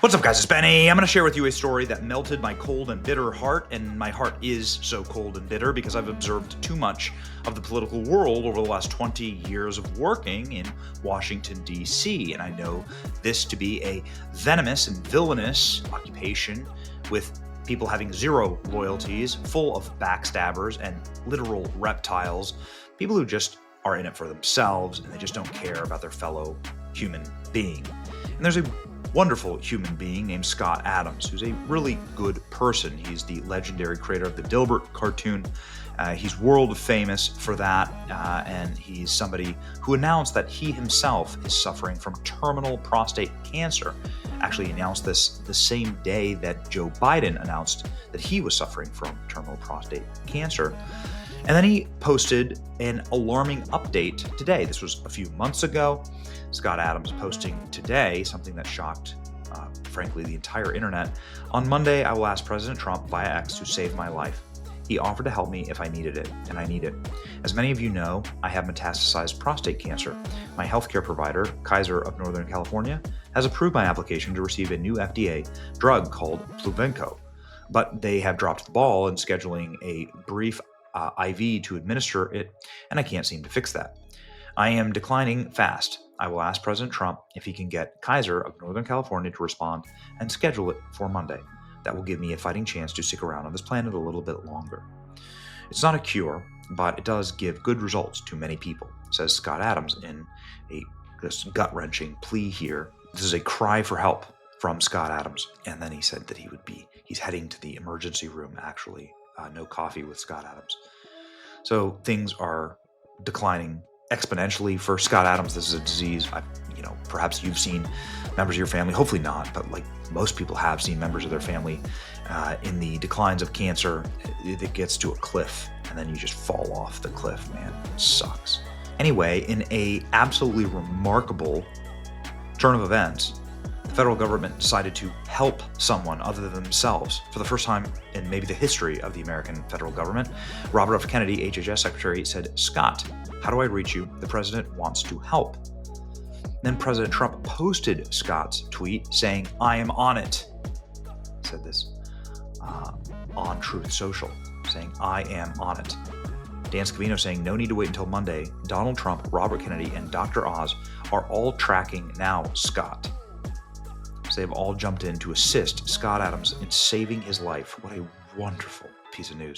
What's up, guys? It's Benny. I'm going to share with you a story that melted my cold and bitter heart, and my heart is so cold and bitter because I've observed too much of the political world over the last 20 years of working in Washington, D.C., and I know this to be a venomous and villainous occupation with people having zero loyalties, full of backstabbers and literal reptiles, people who just are in it for themselves and they just don't care about their fellow human being. And there's a wonderful human being named Scott Adams, who's a really good person. He's the legendary creator of the Dilbert cartoon. He's world famous for that, and he's somebody who announced that he himself is suffering from terminal prostate cancer. Actually announced this the same day that Joe Biden announced that he was suffering from terminal prostate cancer. And then he posted an alarming update today. This was a few months ago. Scott Adams posting today something that shocked, frankly, the entire internet. On Monday, I will ask President Trump via X to save my life. He offered to help me if I needed it, and I need it. As many of you know, I have metastasized prostate cancer. My healthcare provider, Kaiser of Northern California, has approved my application to receive a new FDA drug called Pluvicto, but they have dropped the ball in scheduling a brief IV to administer it, and I can't seem to fix that. I am declining fast. I will ask President Trump if he can get Kaiser of Northern California to respond and schedule it for Monday. That will give me a fighting chance to stick around on this planet a little bit longer. It's not a cure, but it does give good results to many people, says Scott Adams in this gut-wrenching plea here. This is a cry for help from Scott Adams. And then he said that he's heading to the emergency room, actually. No coffee with Scott Adams. So things are declining exponentially for Scott Adams. This is a disease, perhaps you've seen members of your family, hopefully not, but like most people have seen members of their family in the declines of cancer. It gets to a cliff and then you just fall off the cliff, man. It sucks. Anyway, in a absolutely remarkable turn of events, the federal government decided to help someone other than themselves for the first time in maybe the history of the American federal government. Robert F. Kennedy, HHS Secretary, said, "Scott, how do I reach you? The president wants to help." Then President Trump posted Scott's tweet saying, "I am on it." He said this on Truth Social, saying, "I am on it." Dan Scavino saying, "No need to wait until Monday. Donald Trump, Robert Kennedy, and Dr. Oz are all tracking now, Scott." So they've all jumped in to assist Scott Adams in saving his life. What a wonderful piece of news.